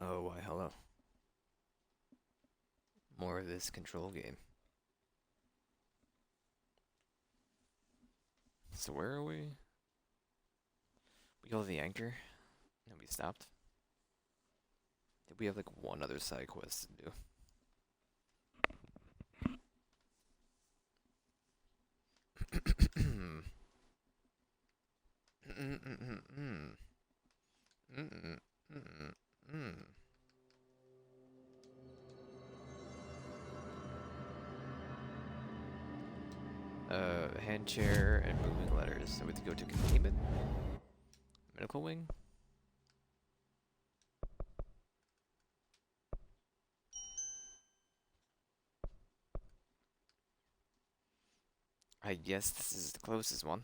Oh, why, hello. More of this control game. So where are we? We go to the anchor, and we stopped. Did we have like one other side quest to do? Hand chair and moving letters. So we have to go to containment, medical wing. I guess this is the closest one.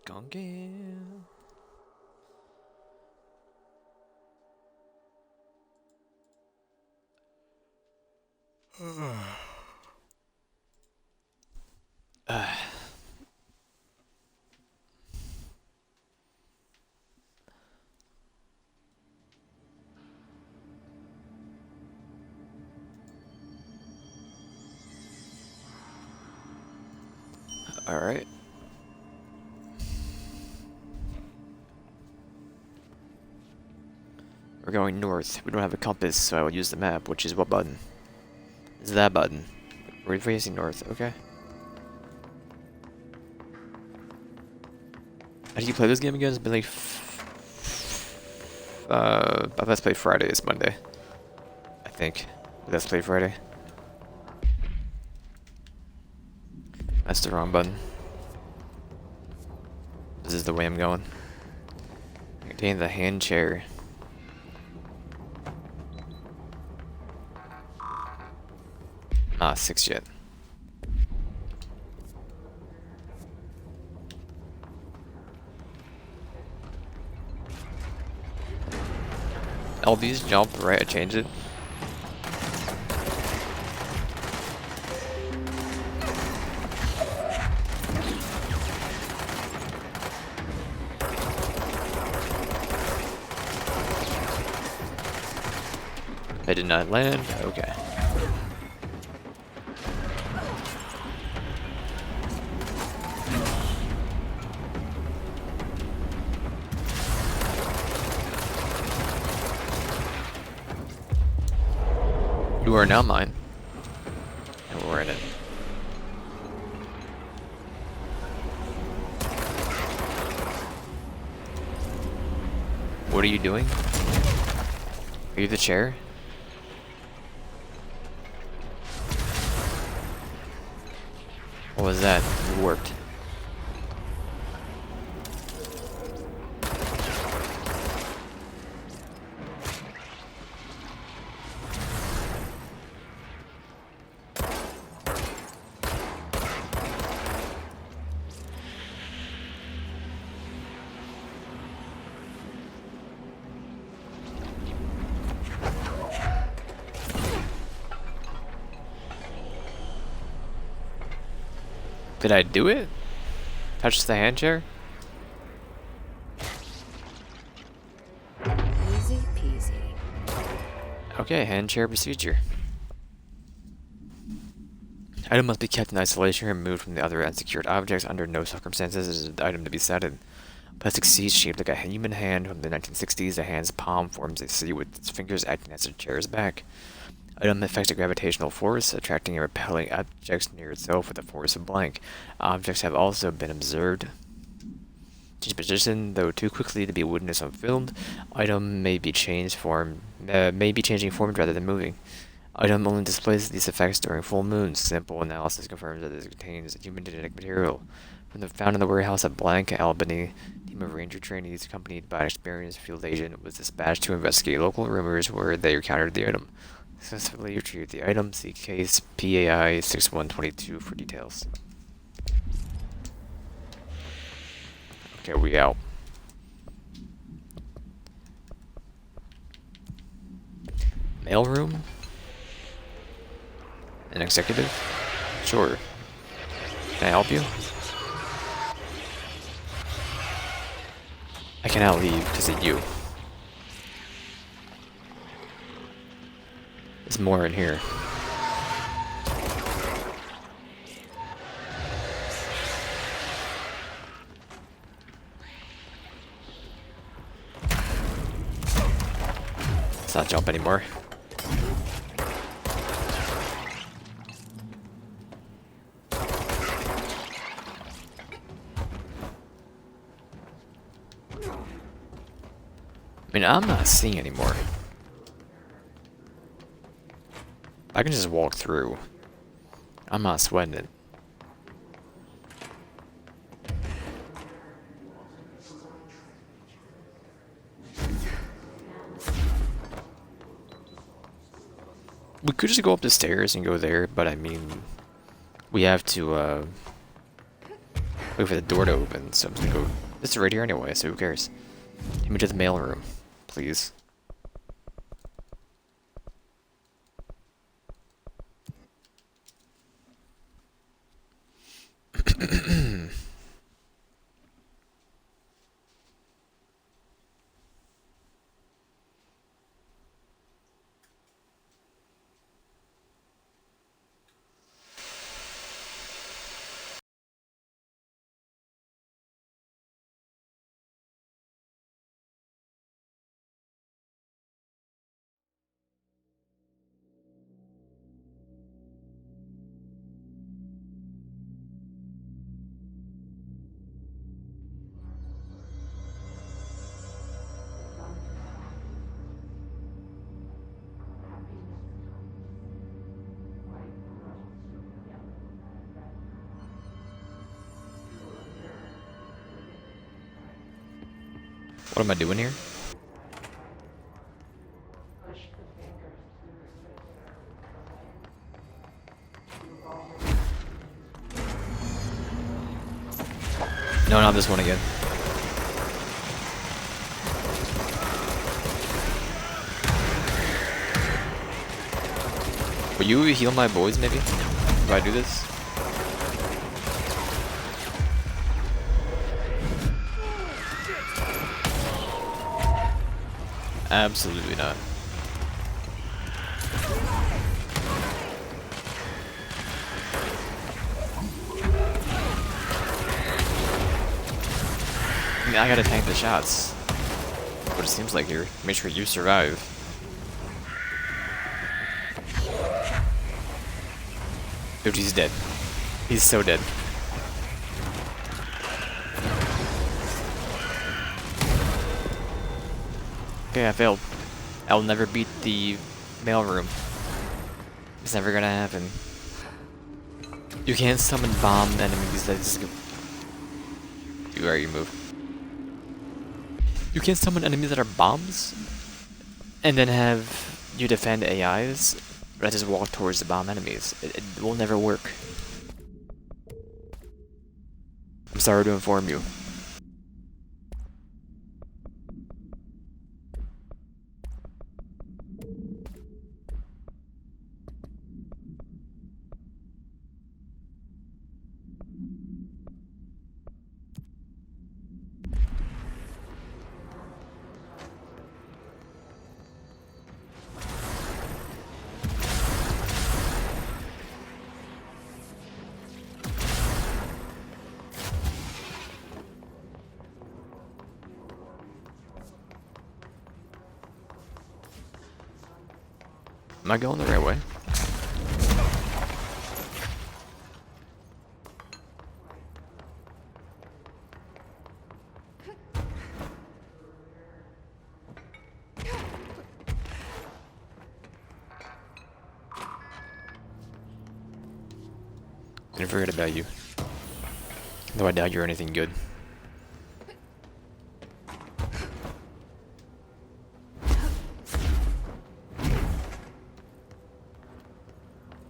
Gongan. Alright. We're going north. We don't have a compass, so I will use the map, which is what button? Is that button. We're facing north, okay. How do you play this game again? It's been like let's play Friday, it's Monday. I think. Let's play Friday. That's the wrong button. This is the way I'm going. Contain the hand chair. Ah, 6 yet. All these jump, right? I changed it. I did not land. Okay. You are now mine. And we're in it. What are you doing? Are you the chair? What was that? You warped. Did I do it? Touch the hand chair? Easy peasy. Okay, hand chair procedure. Item must be kept in isolation or removed from the other unsecured objects. Under no circumstances is an item to be setted. Plastic seat shaped like a human hand from the 1960s. The hand's palm forms a C with its fingers acting as the chair's back. Item affects a gravitational force, attracting and repelling objects near itself with a force of blank. Objects have also been observed. Change position, though too quickly to be witnessed on film. Item may be changing form rather than moving. Item only displays these effects during full moons. Simple analysis confirms that it contains human genetic material. Found in the warehouse at Blank, Albany, a team of ranger trainees accompanied by an experienced field agent was dispatched to investigate local rumors where they encountered the item. Successfully retrieved the item. See case PAI 6122 for details. Okay, we out. Mailroom? An executive? Sure. Can I help you? I cannot leave because of you. There's more in here. Let's not jump anymore. I mean, I'm not seeing anymore. I can just walk through. I'm not sweating it. We could just go up the stairs and go there, but I mean, we have to, wait for the door to open, so I'm just gonna go. This is right here anyway, so who cares? Take me to the mailroom, please. What am I doing here? No, not this one again. Will you heal my boys, maybe? If I do this? Absolutely not. I mean, I gotta tank the shots. What it seems like here. Make sure you survive. Dude, he's dead. He's so dead. Okay, I failed. I'll never beat the mailroom. It's never gonna happen. You can't summon bomb enemies that just... You already move. You can't summon enemies that are bombs? And then have you defend AIs that just walk towards the bomb enemies. It will never work. I'm sorry to inform you. Am I going the right way? Gonna forget about you. Though I doubt you're anything good.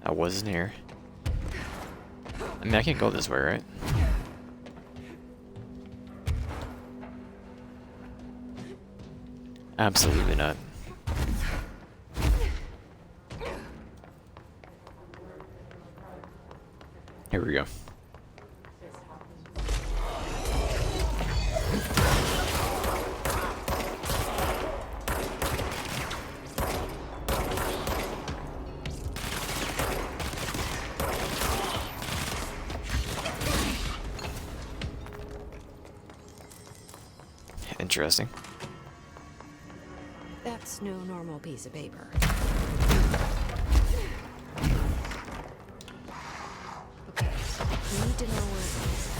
I wasn't here. I mean, I can't go this way, right? Absolutely not. Here we go. Interesting. That's no normal piece of paper. Okay, need to know where it is.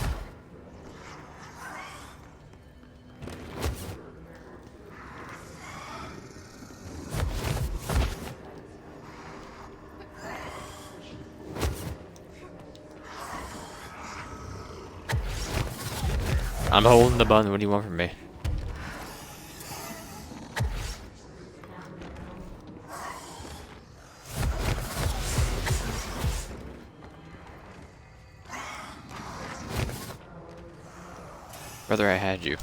I'm holding the button. What do you want from me? Brother, I had you.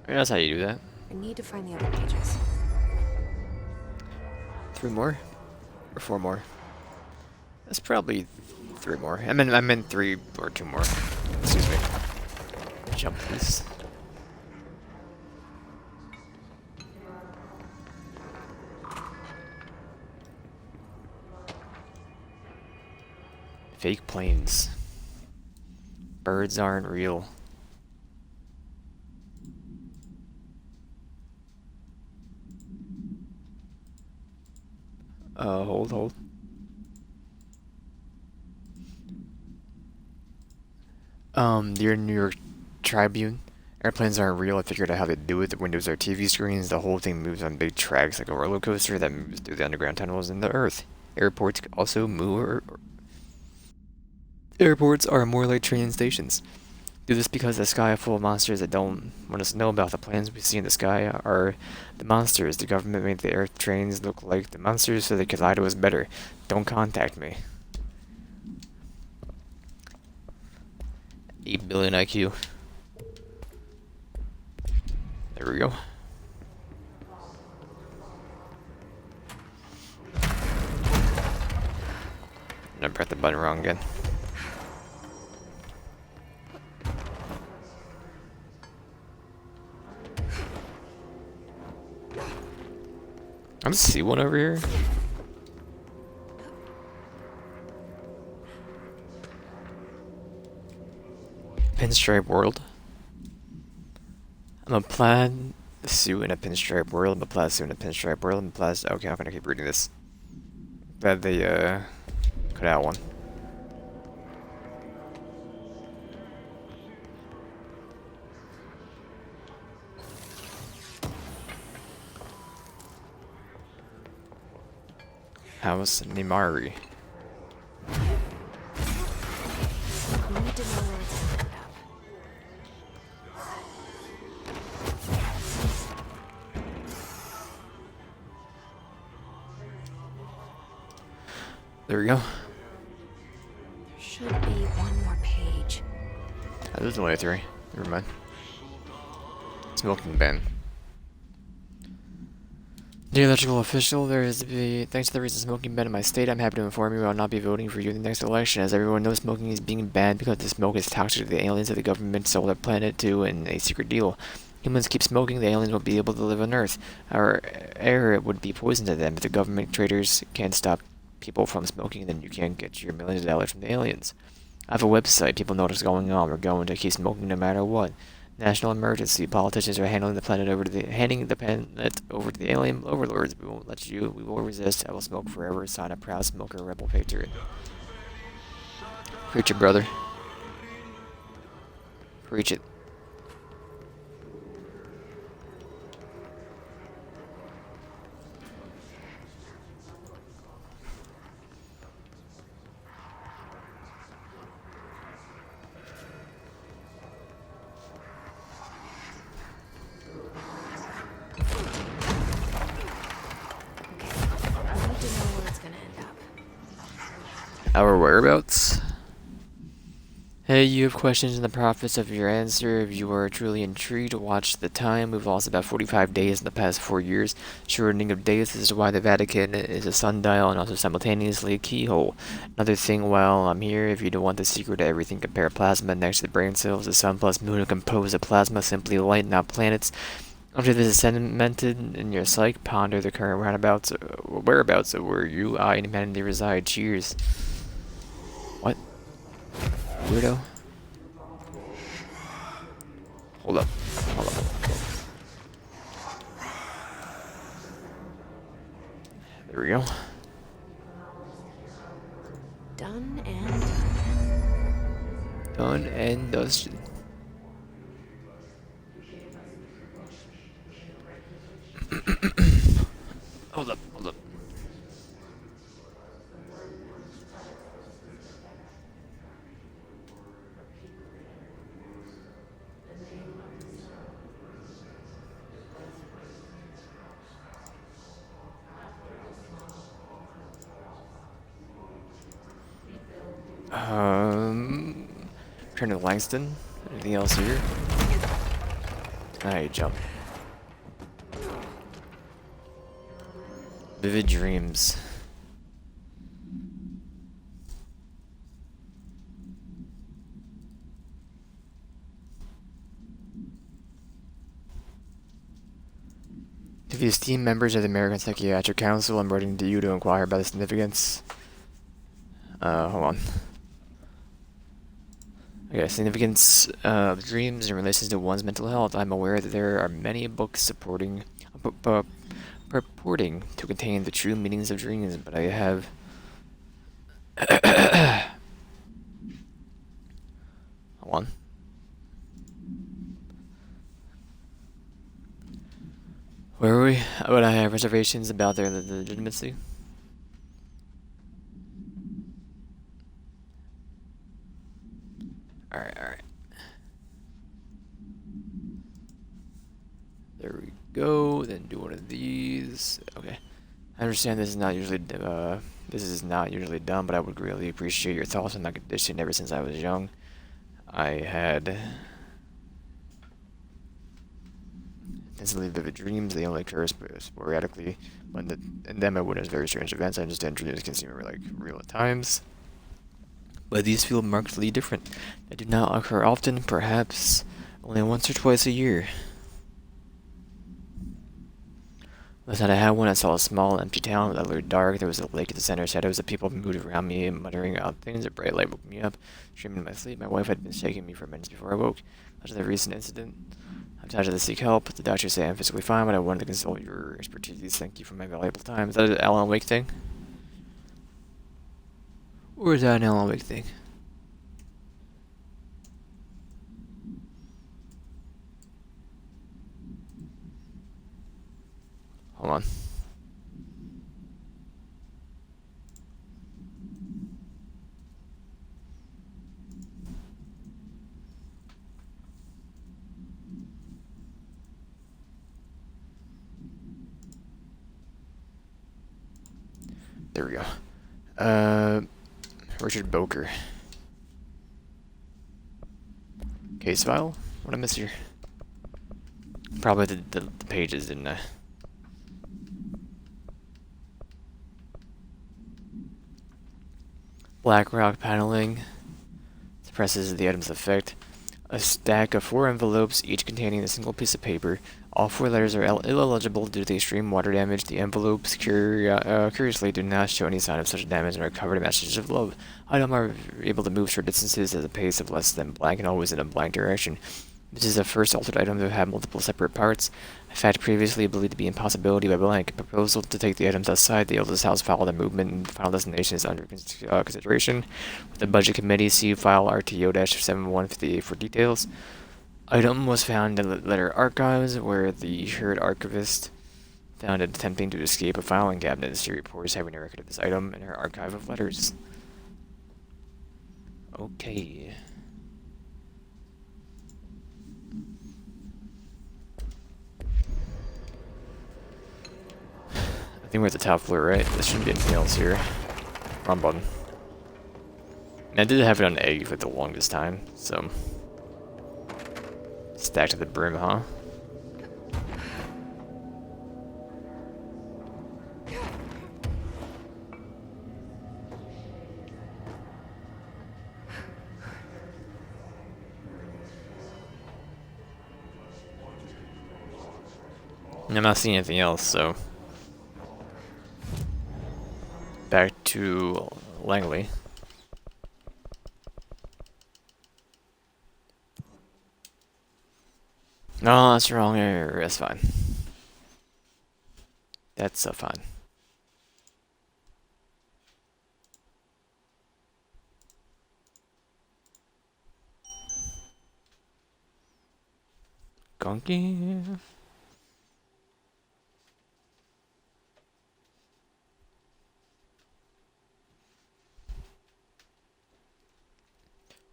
That's how you do that. I need to find the other pages. 3 more? Or 4 more? That's probably 3 more. I meant 3 or 2 more. Excuse me. Jump, please. Fake planes. Birds aren't real. Hold. Dear New York Tribune, airplanes aren't real. I figured out how to do it. The windows are TV screens. The whole thing moves on big tracks like a roller coaster that moves through the underground tunnels in the earth. Airports also move. Airports are more like train stations. Do this because the sky is full of monsters that don't want us to know about. The planes we see in the sky are the monsters. The government made the air trains look like the monsters so they could lie to us better. Don't contact me. 8 billion IQ. There we go. And I pressed the button wrong again. I see one over here. Pinstripe world. I'm a plaid suit in a pinstripe world. I'm a plaid suit in a pinstripe world. I'm a plaid. Okay, I'm gonna keep reading this. Glad they cut out one. House Nimari. Need to know where it's ended up. There we go. There should be one more page. There's only 3. Never mind. Smoking ban. Dear electrical official, thanks to the recent smoking ban in my state, I'm happy to inform you I will not be voting for you in the next election. As everyone knows, smoking is being banned because the smoke is toxic to the aliens that the government sold our planet to in a secret deal. Humans keep smoking, the aliens won't be able to live on Earth. Our air would be poison to them. If the government traders can't stop people from smoking, then you can't get your millions of dollars from the aliens. I have a website. People know what's going on. We're going to keep smoking no matter what. National emergency. Politicians are handing the planet over to the alien overlords. We won't let you. We will resist. I will smoke forever. Sign a proud smoker, rebel patriot. Preach it, brother. Preach it. Our whereabouts? Hey, you have questions in the profits of your answer. If you are truly intrigued, watch the time. We've lost about 45 days in the past 4 years. Shortening of days is why the Vatican is a sundial and also simultaneously a keyhole. Another thing while I'm here, if you don't want the secret to everything, compare plasma next to the brain cells. The sun plus moon are composed of plasma, simply light, not planets. After this is sedimented in your psyche, ponder the current whereabouts of where you, I, and humanity reside. Cheers. What? Weirdo? Hold up. Hold up. There we go. Done and done. Done and dusted. Hold up, hold up. Turn to Langston. Anything else here? I jump. Vivid dreams. To the esteemed members of the American Psychiatric Council, I'm writing to you to inquire about the significance. Hold on. Okay, significance of dreams in relation to one's mental health. I'm aware that there are many books purporting to contain the true meanings of dreams, but I have. Hold on. Where were we? Would I have reservations about their legitimacy? Alright, alright. There we go. Then do one of these. Okay. I understand this is not usually done, but I would really appreciate your thoughts on that condition. Ever since I was young, I had intensely vivid dreams. They only occur sporadically, but in them I witness very strange events. I understand dreams can seem like real at times, but these feel markedly different. They do not occur often, perhaps only once or twice a year. Last night I had one. I saw a small, empty town that looked dark. There was a lake at the center. Shadows of people moved around me, muttering out things. A bright light woke me up, streaming in my sleep. My wife had been shaking me for minutes before I woke. After the recent incident, I'm tired to seek help. The doctors say I'm physically fine, but I wanted to consult your expertise. Thank you for my valuable time. Is that an Alan Wake thing? Or is that an Alan Wake thing? Hold on. There we go. Richard Boker. Case file? What did I miss here? Probably the pages, didn't I? Black rock paneling suppresses the item's effect. A stack of 4 envelopes, each containing a single piece of paper. All 4 letters are illegible due to the extreme water damage. The envelopes, curiously, do not show any sign of such damage and are covered in messages of love. Items are able to move short distances at a pace of less than blank and always in a blank direction. This is the first altered item to have multiple separate parts, a fact previously believed to be an impossibility by blank. A proposal to take the items outside the oldest house file the movement and final destination is under consideration. With the budget committee, see file RTO-7158 for details. Item was found in the letter archives, where the herd archivist found it attempting to escape a filing cabinet. She reports having a record of this item in her archive of letters. Okay. I think we're at the top floor, right? There shouldn't be anything else here. Wrong button. And I did have it on A for the longest time, so... Stacked to the brim, huh? And I'm not seeing anything else, so... Back to Langley. No, that's the wrong area. That's fine. That's fine. Gonky.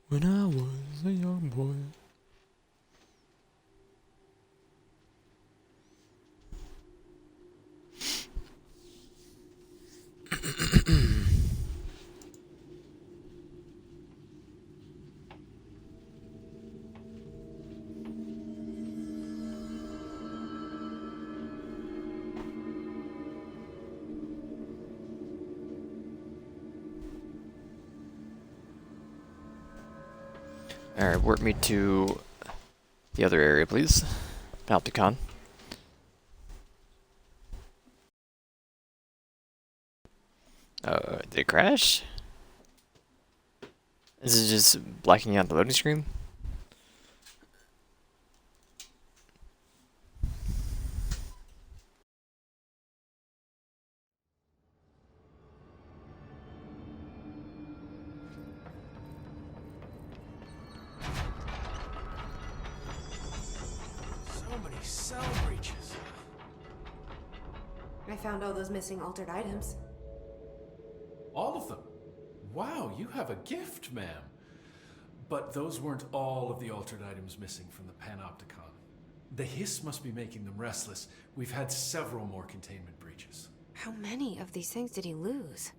When I was a young boy. Alright, warp me to the other area, please. Panopticon. Did it crash? Is it just blacking out the loading screen? So many cell breaches. I found all those missing altered items. All of them. Wow, you have a gift, ma'am. But those weren't all of the altered items missing from the Panopticon. The hiss must be making them restless. We've had several more containment breaches. How many of these things did he lose?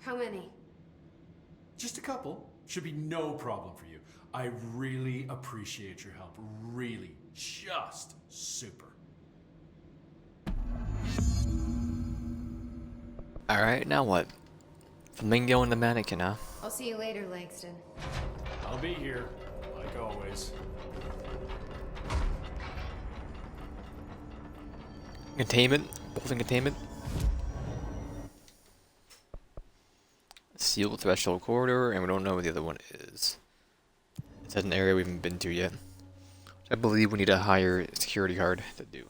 How many? Just a couple. Should be no problem for you. I really appreciate your help. Really. Just super. Alright, now what? Flamingo and the mannequin, huh? I'll see you later, Langston. I'll be here, like always. Containment? Bolting containment? Sealed threshold corridor, and we don't know what the other one is. It's an area we haven't been to yet. I believe we need a higher security card to do.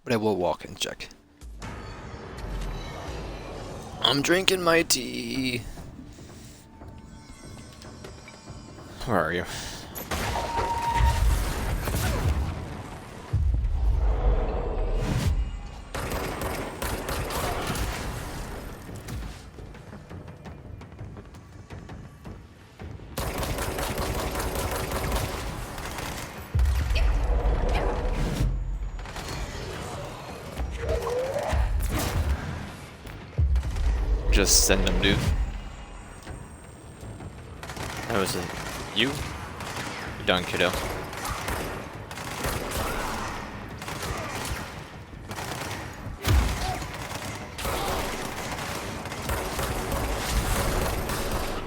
But I will walk and check. I'm drinking my tea. Where are you? Just send them, dude. That wasn't you? You're done, kiddo.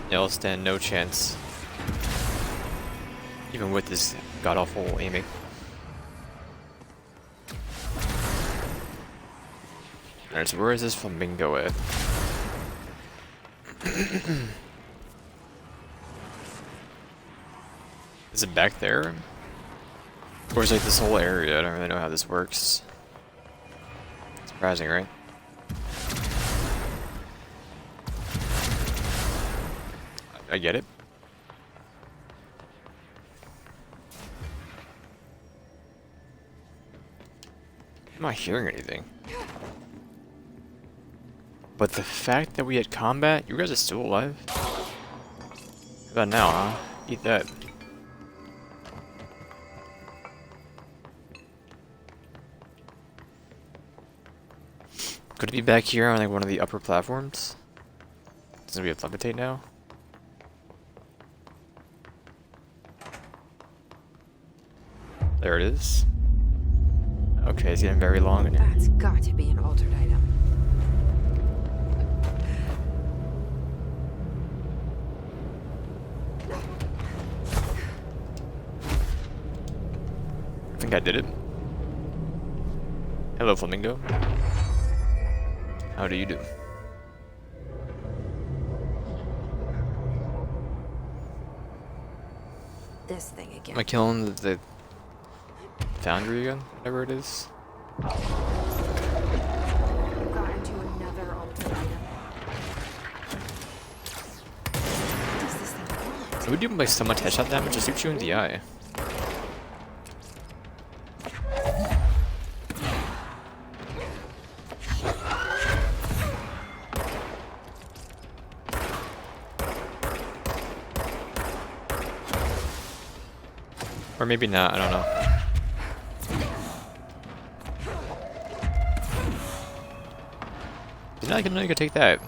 They'll stand no chance. Even with this god-awful aiming. Alright, so where is this flamingo at? Is it back there? Or is it like this whole area? I don't really know how this works. Surprising, right? I get it. I'm not hearing anything. But the fact that we had combat, you guys are still alive? How about now, huh? Eat that. Could it be back here on like one of the upper platforms? Since we have levitate now. There it is. Okay, it's getting very long. That's got to be an altered item. I think I did it. Hello, Flamingo. How do you do? This thing again. Am I killing the foundry again? Whatever it is. Got into another altered item. What does this thing want? It would do like so much headshot damage, just shoot you in the eye. Or maybe not, I don't know. Did not know you could take that.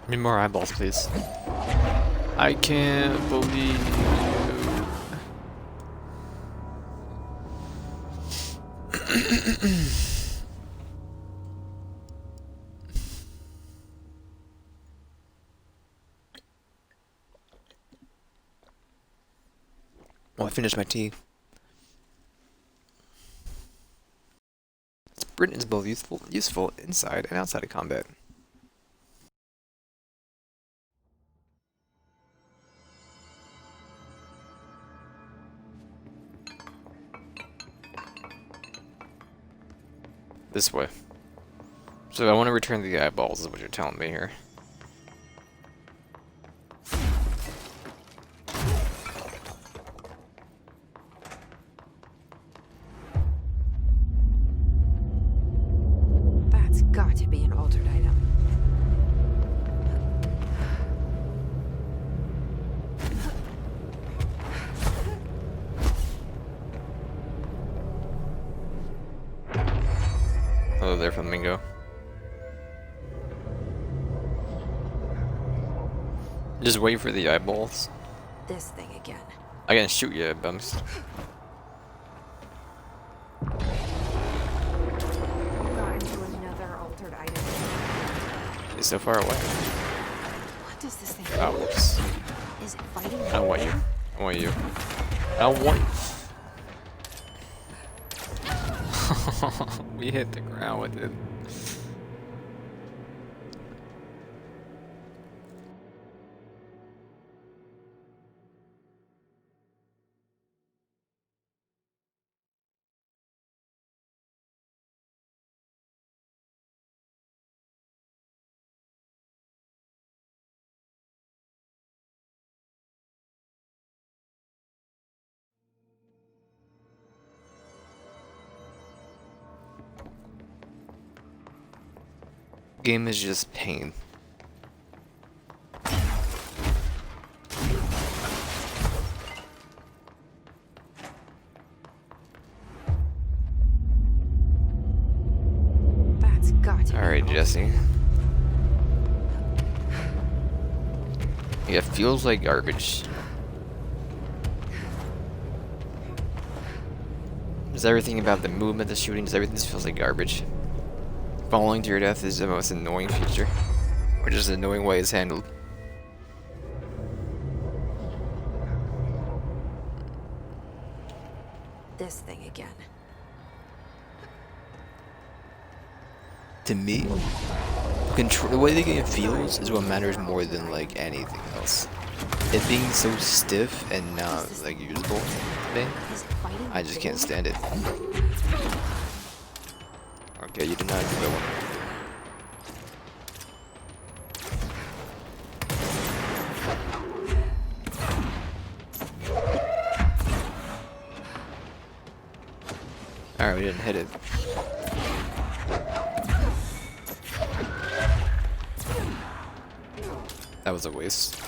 Need more eyeballs, please. I can't believe you. Well, I finished my tea. Sprint is both useful inside and outside of combat. This way. So I want to return the eyeballs, is what you're telling me here. That's got to be an altered item. Hello there, Flamingo. Just wait for the eyeballs. This thing again. I can shoot you, bums. Got into another altered item. It's so far away. What does this thing Oh, want? whoops. Is it fighting? I want you. I want you. I want you. We hit the ground with it. Game is just pain. That's got to be Alright, an altered Jesse. item. Yeah, it feels like garbage. Just everything about the movement, the shooting, just everything just feels like garbage. Falling to your death is the most annoying feature. Or just an annoying way it's handled. This thing again. To me, the way the game feels is what matters more than like anything else. It being so stiff and not like usable to me, Is it fighting? I just can't stand it. Okay, you did not do that one. Alright, we didn't hit it. That was a waste.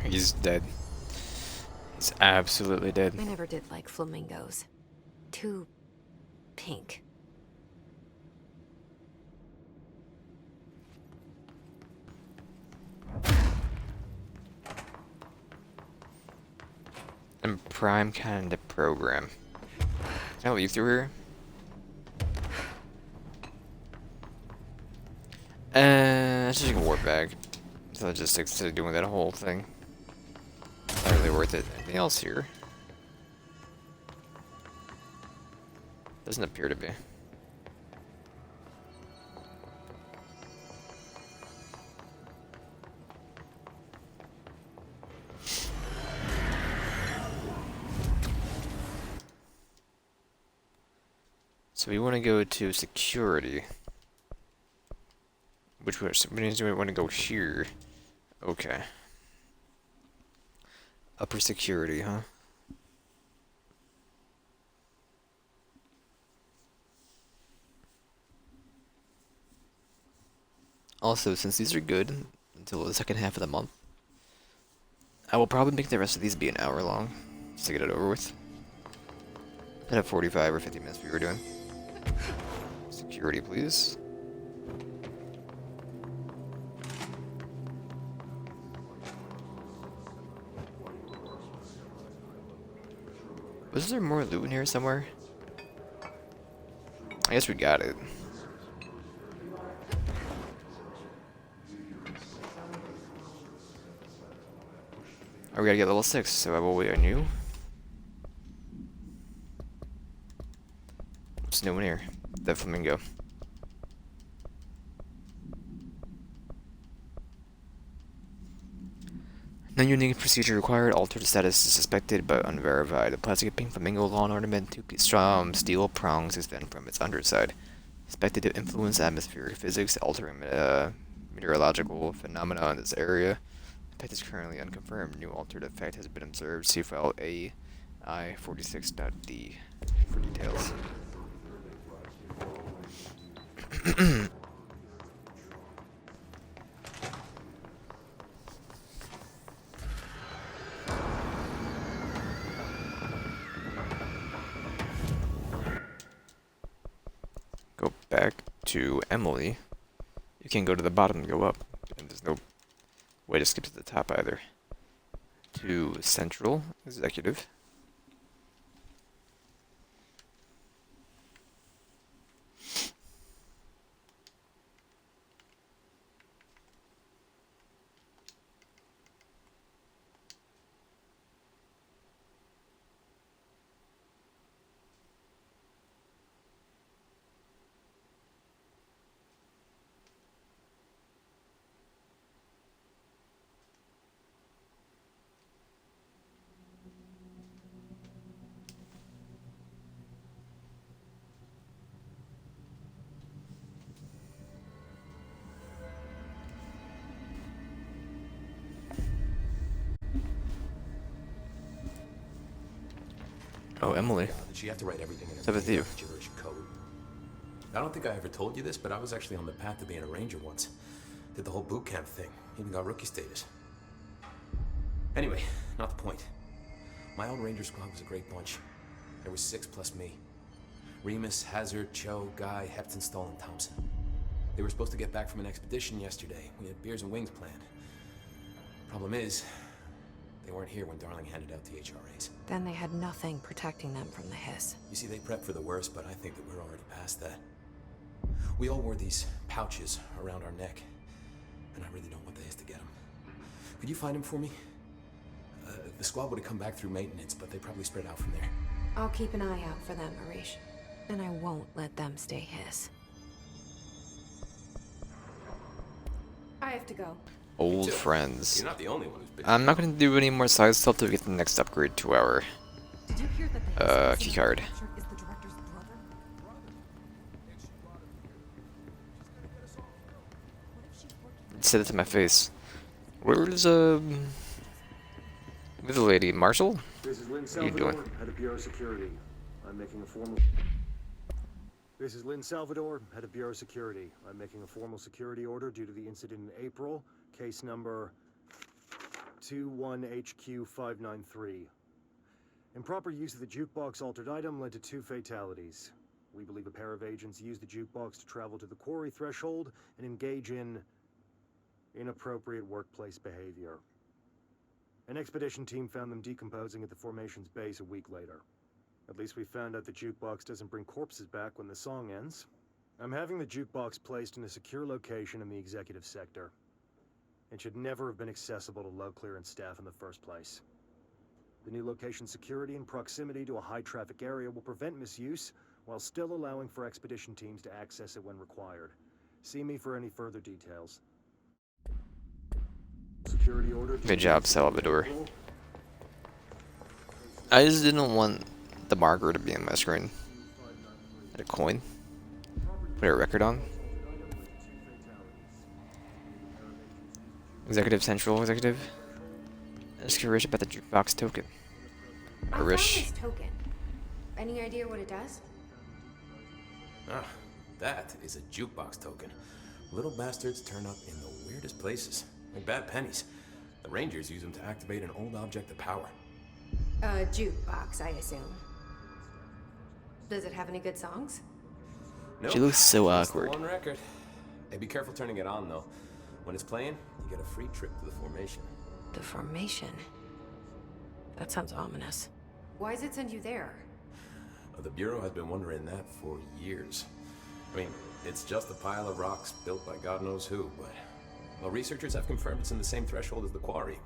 He's dead. He's absolutely dead. I never did like flamingos. Too pink. And Prime kind of program. Can I leave through here? Let's just go warp back. So logistics to doing that whole thing. Not really worth it. Anything else here? Doesn't appear to be. So we want to go to security. Which means we want to go here. Okay. Upper security, huh? Also, since these are good until the second half of the month, I will probably make the rest of these be an hour long, just to get it over with. Instead of 45 or 50 minutes we were doing. Security, please. Was there more loot in here somewhere? I guess we got it. Oh, we gotta get level 6, so I will wait on you. What's new in here? The flamingo. Non-unique procedure required. Altered status is suspected but unverified. The plastic pink flamingo lawn ornament, two strong steel prongs extend from its underside. Suspected to influence atmospheric physics, altering meteorological phenomena in this area. Effect is currently unconfirmed. New altered effect has been observed. See file AI46.d for details. Go back to Emily. You can go to the bottom and go up, and there's no way to skip to the top either. To Central Executive. Oh, Emily. Did she have to write everything in What's up with you? gibberish code? I don't think I ever told you this, but I was actually on the path to being a ranger once. Did the whole boot camp thing. Even got rookie status. Anyway, not the point. My old ranger squad was a great bunch. There were 6 plus me. Remus, Hazard, Cho, Guy, Hepton, Stoll, and Thompson. They were supposed to get back from an expedition yesterday. We had beers and wings planned. Problem is, they weren't here when Darling handed out the HRAs. Then they had nothing protecting them from the hiss. You see, they prepped for the worst, but I think that we're already past that. We all wore these pouches around our neck, and I really don't want the hiss to get them. Could you find them for me? The squad would have come back through maintenance, but they probably spread out from there. I'll keep an eye out for them, Arish. And I won't let them stay hiss. I have to go. Old too. friends. You're not the only one who's been. I'm not gonna do any more side stuff till we get the next upgrade to our Did you hear that the keycard. is the director's brother? Said it to my face. Where's with the lady, Marshall? This is Lynn What are you doing? Salvador, head of Bureau Security. I'm making a formal. This is Lynn Salvador, head of Bureau Security. I'm making a formal security order due to the incident in April, case number 21HQ593. Improper use of the jukebox altered item led to 2 fatalities. We believe a pair of agents used the jukebox to travel to the quarry threshold and engage in inappropriate workplace behavior. An expedition team found them decomposing at the formation's base a week later. At least we found out the jukebox doesn't bring corpses back when the song ends. I'm having the jukebox placed in a secure location in the executive sector. It should never have been accessible to low clearance staff in the first place. The new location's security and proximity to a high-traffic area will prevent misuse, while still allowing for expedition teams to access it when required. See me for any further details. Security order. Good job, Salvador. I just didn't want the marker to be on my screen. Had a coin. Put a record on. Executive Central Executive. Ask Arish about the jukebox token. I found Arish. this token. Any idea what it does? Ah, that is a jukebox token. Little bastards turn up in the weirdest places, like bad pennies. The Rangers use them to activate an old object of power. A jukebox, I assume. Does it have any good songs? Nope, She looks so just the awkward. one record. Hey, be careful turning it on though. When it's playing, you get a free trip to the formation. The formation. That sounds ominous. Why does it send you there? The Bureau has been wondering that for years. I mean, it's just a pile of rocks built by God knows who, but well, researchers have confirmed it's in the same threshold as the quarry.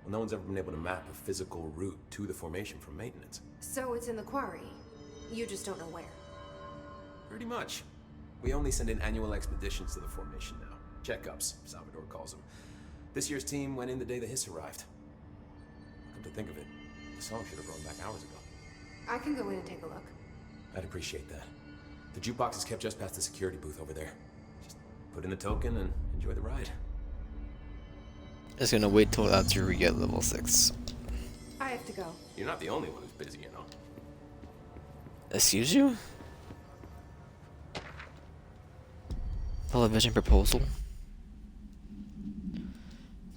Well, no one's ever been able to map a physical route to the formation from maintenance. So it's in the quarry. You just don't know where. Pretty much. We only send in annual expeditions to the formation now. Checkups, Salvador calls them. This year's team went in the day the hiss arrived. Come to think of it, the song should have run back hours ago. I can go in and take a look. I'd appreciate that. The jukebox is kept just past the security booth over there. Just put in the token and enjoy the ride. Just gonna wait till after we get level 6. I have to go. You're not the only one who's busy, you know. Excuse you? Television proposal.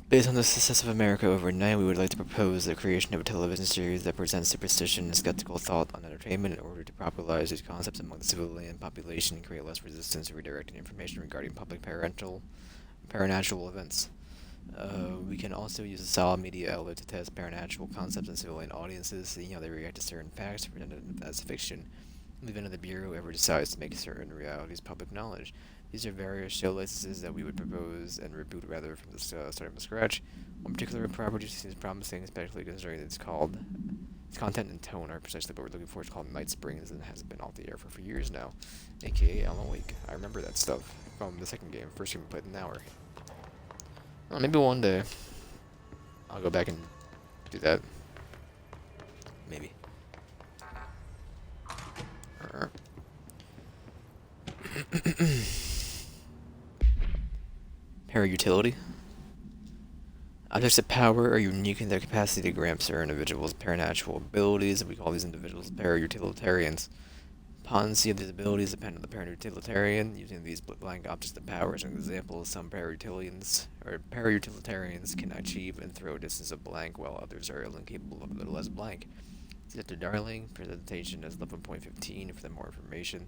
Based on the success of America overnight, we would like to propose the creation of a television series that presents superstition and skeptical thought on entertainment in order to popularize these concepts among the civilian population and create less resistance to redirecting information regarding public paranatural events. We can also use a solid media outlet to test paranatural concepts in civilian audiences, seeing how they react to certain facts presented as fiction, in the event of the Bureau ever decides to make certain realities public knowledge. These are various show licenses that we would propose and reboot rather from the starting from scratch. One particular property seems promising, especially considering its content and tone are precisely what we're looking for. It's called Night Springs and has been off the air for years now, aka Alan Wake. I remember that stuff from the second game. First game we played an hour. Well, maybe one day I'll go back and do that. Maybe. Para-utility. Objects of power are unique in their capacity to grant certain individuals paranatural abilities, and we call these individuals para-utilitarians. Potency of these abilities depend on the para-utilitarian. Using these blank objects of power as an example, some para-utilitarians can achieve and throw a distance of blank, while others are incapable of a little less blank. Dr. Darling, presentation as 11.15 for the more information.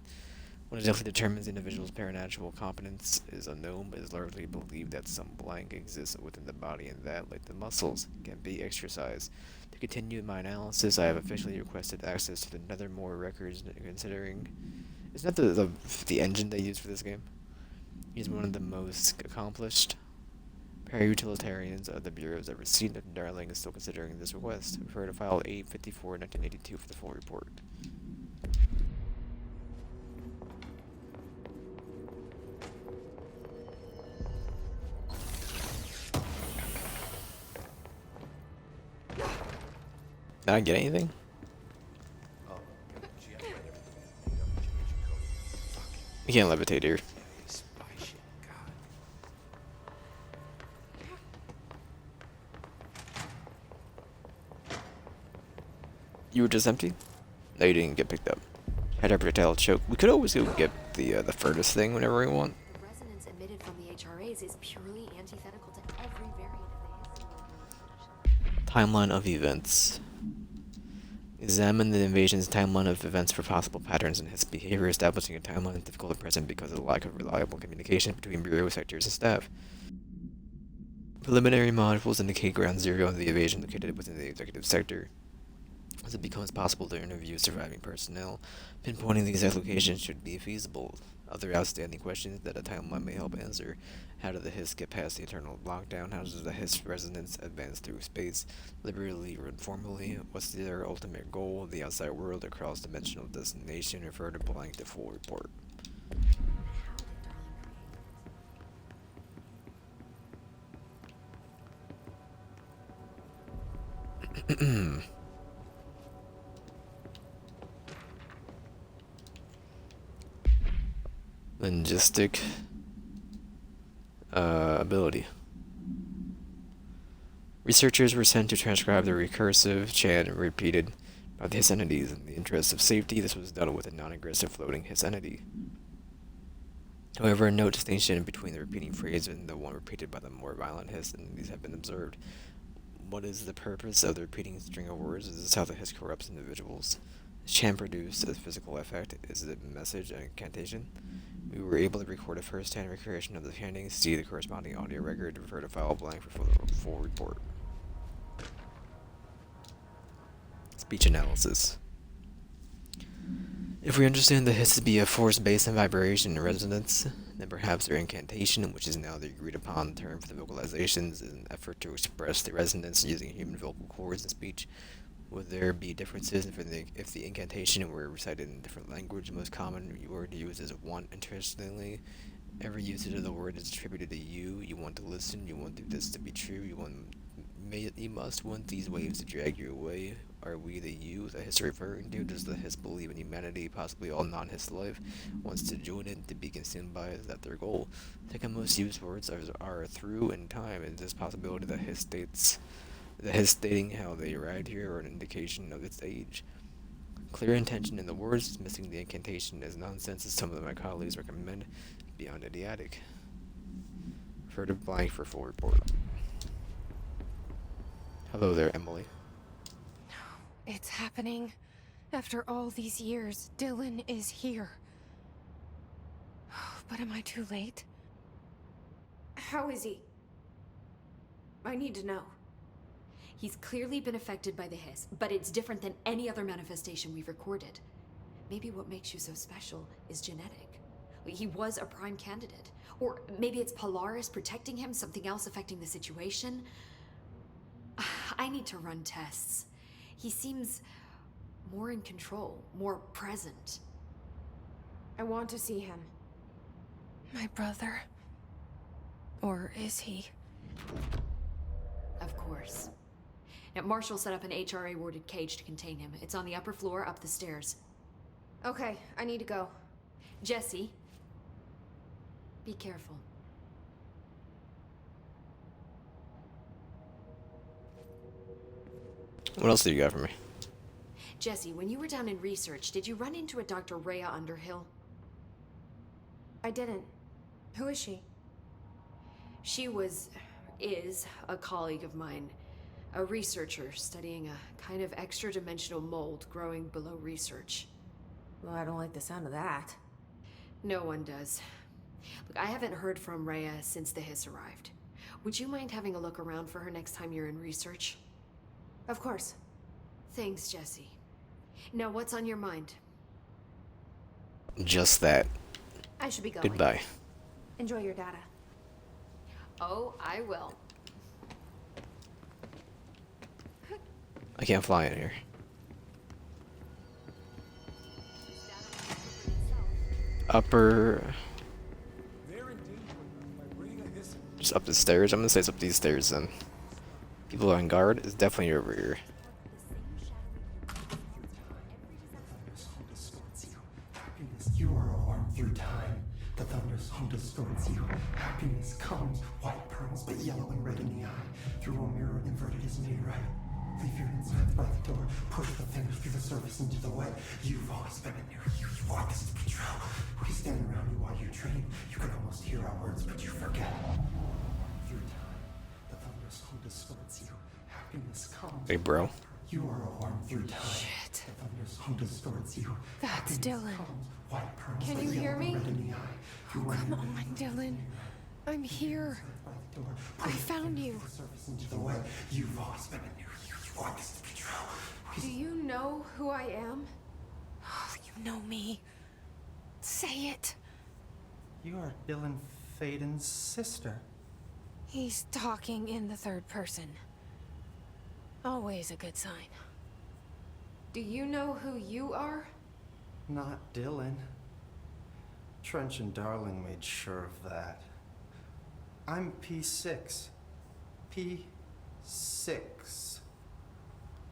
What exactly determines the individual's paranatural competence is unknown, but it is largely believed that some blank exists within the body and that, like the muscles, can be exercised. To continue my analysis, I have officially requested access to the Nethermore records, considering... Isn't that the engine they use for this game? He's one of the most accomplished para-utilitarians of the Bureau's ever seen, and Darling is still considering this request. Refer to file 854-1982 for the full report. Did I get anything? Oh, she has read everything. Made up G code. Fuck. You can't levitate here. Yeah, spy shit. God. You were just empty? No, you didn't get picked up. Had a projectile choke. We could always go get the furnace thing whenever we want. The resonance emitted from the HRAs is purely antithetical to every variant of the history. Timeline of events. Examine the invasion's timeline of events for possible patterns in his behavior. Establishing a timeline is difficult at present because of the lack of reliable communication between Bureau sectors and staff. Preliminary modules indicate ground zero of the invasion located within the executive sector. As it becomes possible to interview surviving personnel, pinpointing the exact location should be feasible. Other outstanding questions that a timeline may help answer: how did the Hiss get past the eternal lockdown? How does the Hiss resonance advance through space, liberally or informally? What's their ultimate goal? The outside world, a cross-dimensional destination. Refer to blank the full report. Linguistic ability. Researchers were sent to transcribe the recursive chant repeated by the Hiss entities. In the interest of safety, this was done with a non-aggressive floating Hiss entity. However, no distinction between the repeating phrase and the one repeated by the more violent Hiss entities have been observed. What is the purpose of the repeating string of words? Is this how the Hiss corrupts individuals? Is chant produced as physical effect? Is it a message and incantation? We were able to record a first-hand recreation of the chanting. See the corresponding audio record. Refer to file blank for the full report. Speech analysis. If we understand the Hiss to be a force based on vibration and resonance, then perhaps their incantation, which is now the agreed upon term for the vocalizations, is an effort to express the resonance using human vocal cords and speech. Would there be differences if the incantation were recited in a different language? The most common word used is want. Interestingly, every usage of the word is attributed to you. You want to listen. You want this to be true. You must want these waves to drag you away. Are we the you the Hiss referring to? Does the Hiss believe in humanity? Possibly all non-Hiss life wants to join it, to be consumed by it. Is that their goal? Second most used words are through and time. Is this possibility that Hiss stating how they arrived here or an indication of its age? Clear intention in the words, missing the incantation is nonsense, as some of my colleagues recommend, beyond idiotic. Refer to blank for full report. Hello there, Emily. It's happening. After all these years, Dylan is here. But am I too late? How is he? I need to know. He's clearly been affected by the Hiss, but it's different than any other manifestation we've recorded. Maybe what makes you so special is genetic. He was a prime candidate. Or maybe it's Polaris protecting him, something else affecting the situation. I need to run tests. He seems more in control, more present. I want to see him. My brother? Or is he? Of course. Now, Marshall set up an HRA-warded cage to contain him. It's on the upper floor, up the stairs. Okay, I need to go. Jesse, be careful. What else do you got for me? Jesse, when you were down in research, did you run into a Dr. Rhea Underhill? I didn't. Who is she? She is a colleague of mine. A researcher studying a kind of extra-dimensional mold growing below research. Well, I don't like the sound of that. No one does. Look, I haven't heard from Rhea since the Hiss arrived. Would you mind having a look around for her next time you're in research? Of course. Thanks, Jesse. Now, what's on your mind? Just that. I should be going. Goodbye. Enjoy your data. Oh, I will. I can't fly in here. Upper. Just up the stairs. I'm gonna say it's up these stairs then. People on guard. It's definitely over here. You are a worm through time. The thunder's home distorts you. Happiness comes, white pearls, but yellow and red in the eye. Through a mirror inverted is made right. Leave your insides by the door. Push the fingers through the surface into the wet. You've always been in there. You want this to be true. We stand around you while you dream. You can almost hear our words, but you forget. Through time, the thunder's home distorts you. Happiness comes. Hey, bro. You are a worm through time. Shit. The thunder's home distorts you. That's Dylan. White pearls, Can but you yellow hear me? and red in the eye. Through a Come mirror on, Dylan. I'm here. by the door. I Push the found fingers you. through the surface into the wet. You've always been in there. You want this to be true. Do you know who I am? Oh, you know me. Say it. You are Dylan Faden's sister. He's talking in the third person. Always a good sign. Do you know who you are? Not Dylan. Trench and Darling made sure of that. I'm P6. P6.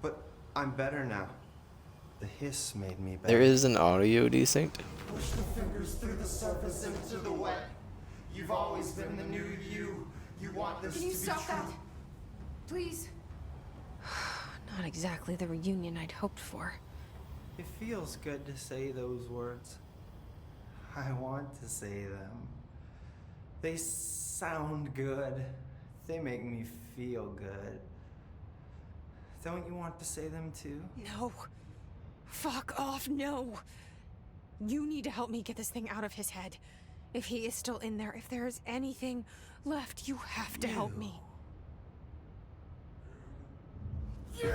But I'm better now. The hiss made me better. There is an audio desynced. Push the fingers through the surface into the wet. You've always been the new you. You want this Can you to be stop true. that? Please? Not exactly the reunion I'd hoped for. It feels good to say those words. I want to say them. They sound good. They make me feel good. Don't you want to say them too? No. Fuck off, no. You need to help me get this thing out of his head. If he is still in there, if there is anything left, you have to help me. You!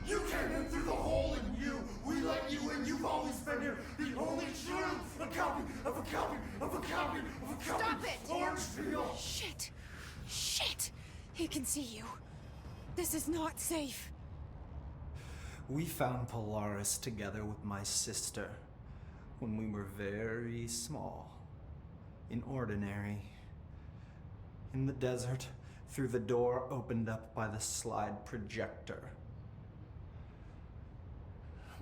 You came in through the hole in you. We let you in. You've always been here. The only truth. A copy of a copy of a copy of a copy. Stop it! Orange peel. Shit. Shit. He can see you. This is not safe. We found Polaris together with my sister when we were very small, in Ordinary, in the desert, through the door opened up by the slide projector.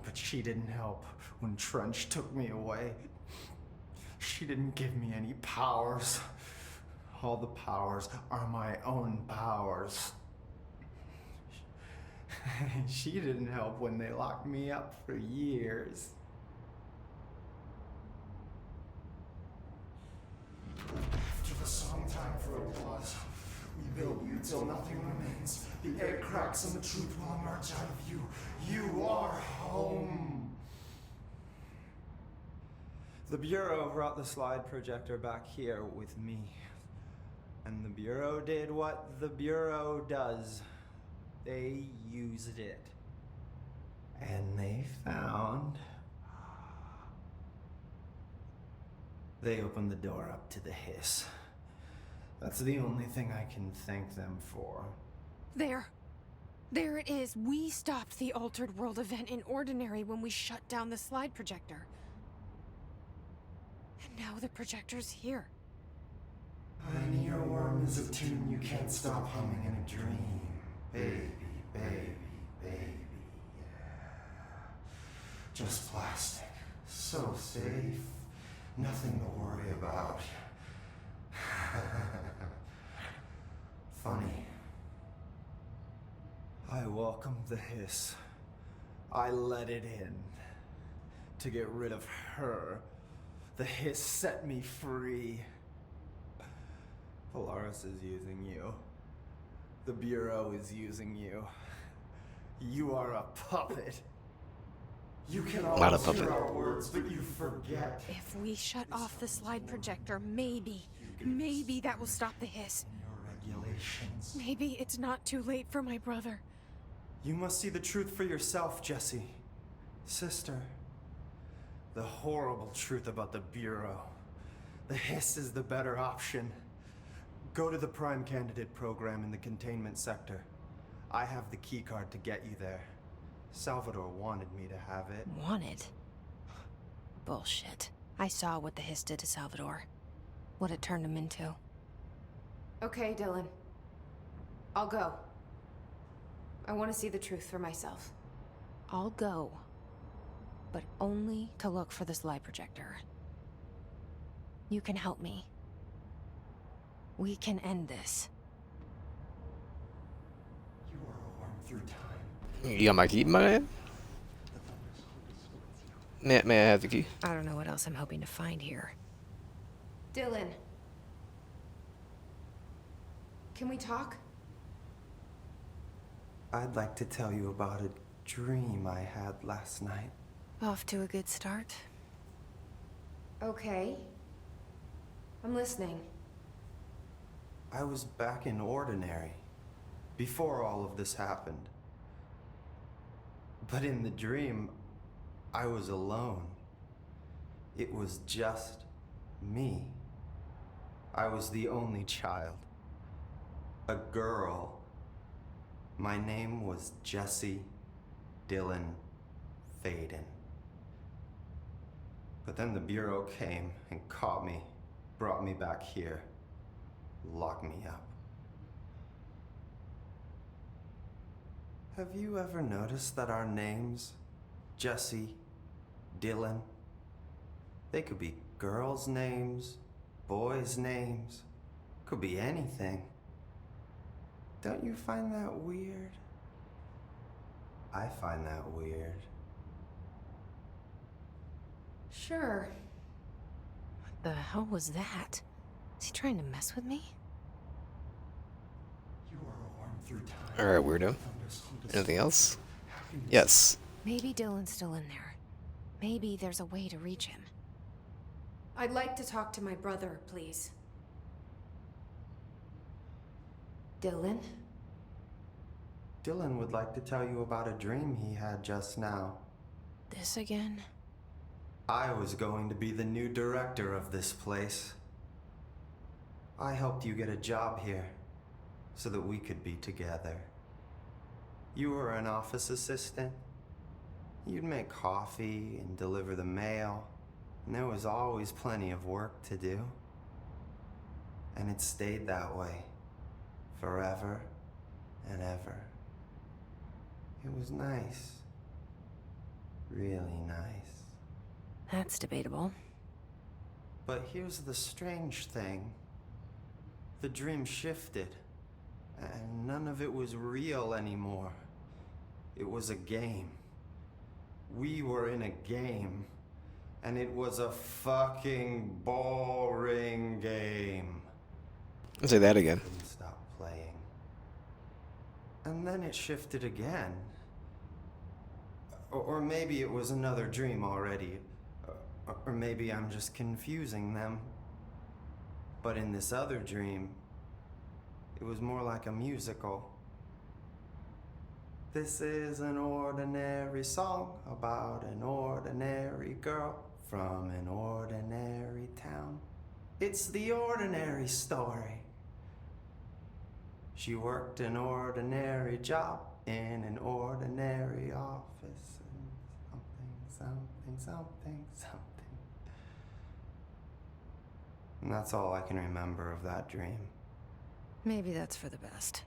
But she didn't help when Trench took me away. She didn't give me any powers. All the powers are my own powers. She didn't help when they locked me up for years. After the song time for applause, we build you till nothing remains. The air cracks and the truth will emerge out of you. You are home. The Bureau brought the slide projector back here with me. And the Bureau did what the Bureau does. They used it. And they found... They opened the door up to the hiss. That's the only thing I can thank them for. There. There it is. We stopped the Altered World event in Ordinary when we shut down the slide projector. And now the projector's here. An earworm is a tune you can't stop humming in a dream. Baby, baby, baby, yeah. Just plastic. So safe. Nothing to worry about. Funny. I welcomed the hiss. I let it in. To get rid of her. The hiss set me free. Polaris is using you. The Bureau is using you. You are a puppet. You can Not a always puppet. hear our words, but you forget. If we shut off the slide projector, maybe that will stop the hiss. Your regulations. Maybe it's not too late for my brother. You must see the truth for yourself, Jesse. Sister. The horrible truth about the Bureau. The hiss is the better option. Go to the Prime Candidate program in the containment sector. I have the keycard to get you there. Salvador wanted me to have it. Wanted? Bullshit. I saw what the hiss did to Salvador. What it turned him into. Okay, Dylan. I'll go. I want to see the truth for myself. I'll go. But only to look for the slide projector. You can help me. We can end this. You are a worm through time. You got my key, my man? May I have the key? I don't know what else I'm hoping to find here. Dylan. Can we talk? I'd like to tell you about a dream I had last night. Off to a good start. Okay. I'm listening. I was back in Ordinary, before all of this happened. But in the dream, I was alone. It was just me. I was the only child. A girl. My name was Jesse Dylan Faden. But then the Bureau came and caught me, brought me back here, locked me up. Have you ever noticed that our names, Jesse, Dylan, they could be girls' names, boys' names, could be anything. Don't you find that weird? I find that weird. Sure. What the hell was that? Is he trying to mess with me? You are a worm through time. Alright, weirdo. Anything else? Yes. Maybe Dylan's still in there. Maybe there's a way to reach him. I'd like to talk to my brother, please. Dylan? Dylan would like to tell you about a dream he had just now. This again? I was going to be the new director of this place. I helped you get a job here, so that we could be together. You were an office assistant. You'd make coffee and deliver the mail, and there was always plenty of work to do. And it stayed that way, forever and ever. It was nice. Really nice. That's debatable. But here's the strange thing. The dream shifted, and none of it was real anymore. It was a game. We were in a game, and it was a fucking boring game. I'll say that again. Couldn't stop playing. And then it shifted again. Or maybe it was another dream already. Or maybe I'm just confusing them. But in this other dream, it was more like a musical. This is an ordinary song about an ordinary girl from an ordinary town. It's the ordinary story. She worked an ordinary job in an ordinary office. And something. And that's all I can remember of that dream. Maybe that's for the best.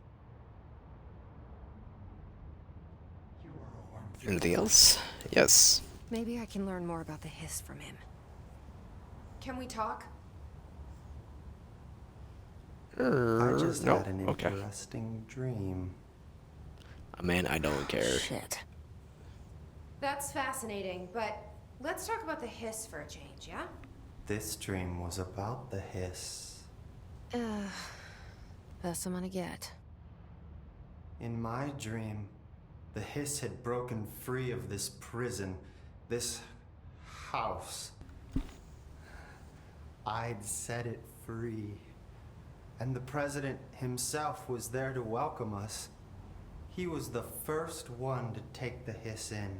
You are a worm through Anything else? Yes. Maybe I can learn more about the hiss from him. Can we talk? I just No. had an Okay. interesting dream. Man, I don't care. Shit. That's fascinating, but let's talk about the hiss for a change, yeah? This dream was about the hiss. Best I'm gonna get. In my dream, the hiss had broken free of this prison, this house. I'd set it free. And the president himself was there to welcome us. He was the first one to take the hiss in.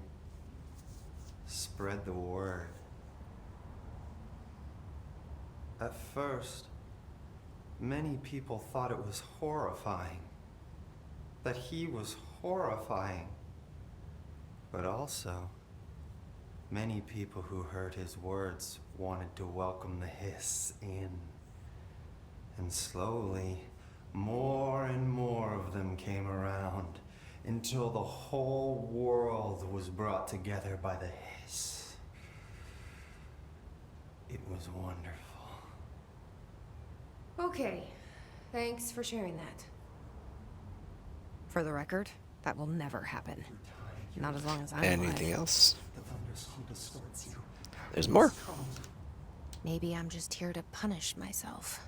Spread the word. At first, many people thought it was horrifying. That he was horrifying. But also, many people who heard his words wanted to welcome the hiss in. And slowly, more and more of them came around until the whole world was brought together by the hiss. It was wonderful. Okay, thanks for sharing that. For the record, that will never happen. Not as long as I'm Anything alive. else? The thunderstorm distorts you. There's more. Maybe I'm just here to punish myself.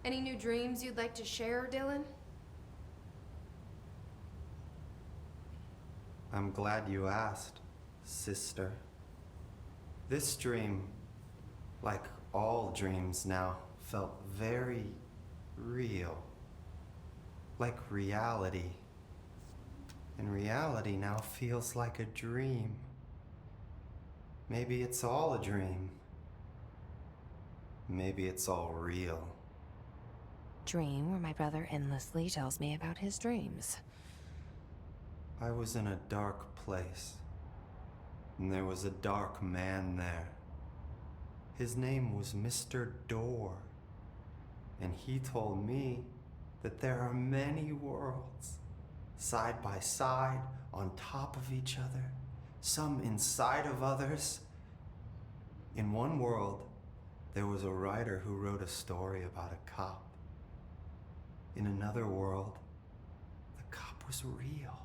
Any new dreams you'd like to share, Dylan? I'm glad you asked, sister. This dream, like all dreams now, felt very real. Like reality. And reality now feels like a dream. Maybe it's all a dream. Maybe it's all real. Dream where my brother endlessly tells me about his dreams. I was in a dark place, and there was a dark man there. His name was Mr. Door, and he told me that there are many worlds, side by side, on top of each other, some inside of others. In one world, there was a writer who wrote a story about a cop. In another world, the cop was real.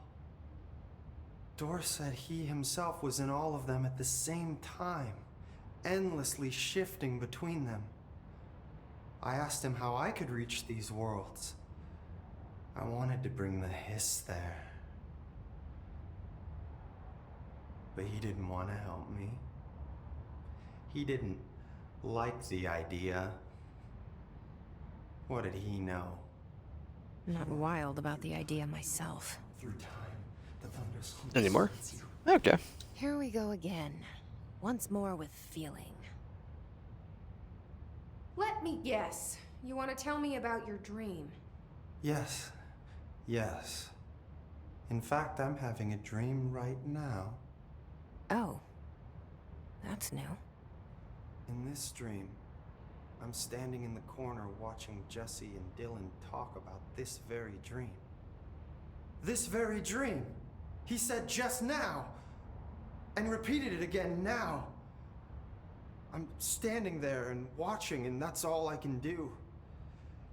Dor said he himself was in all of them at the same time, endlessly shifting between them. I asked him how I could reach these worlds. I wanted to bring the hiss there. But he didn't want to help me. He didn't like the idea. What did he know? I'm not wild about the idea myself. Through time, the thunderstorm Any more? distorts you. Okay. Here we go again. Once more with feeling. Let me guess. You want to tell me about your dream? Yes. Yes. In fact, I'm having a dream right now. Oh. That's new. In this dream, I'm standing in the corner watching Jesse and Dylan talk about this very dream. This very dream! He said just now! And repeated it again now! I'm standing there and watching, and that's all I can do.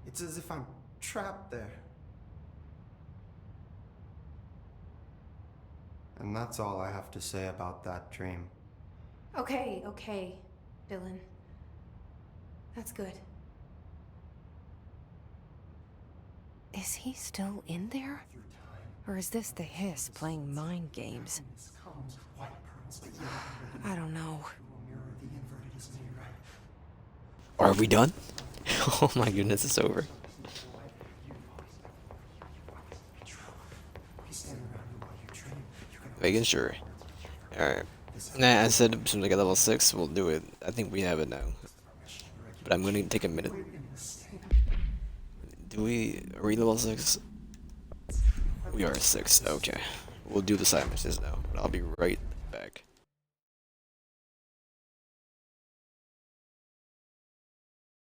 It's as if I'm trapped there. And that's all I have to say about that dream. Okay, Dylan. That's good. Is he still in there? Through time, Or is this the hiss playing mind games? happiness comes, white pearls, but yellow and red. I don't know. Through a mirror, the inverted is made right. Are we done? Oh my goodness, it's over. We stand around you while you dream. You can Making sure. Alright. Nah, I said as soon as I get level 6, we'll do it. I think we have it now. But I'm gonna take a minute. Are we level 6? We are 6, okay. We'll do the side missions now, but I'll be right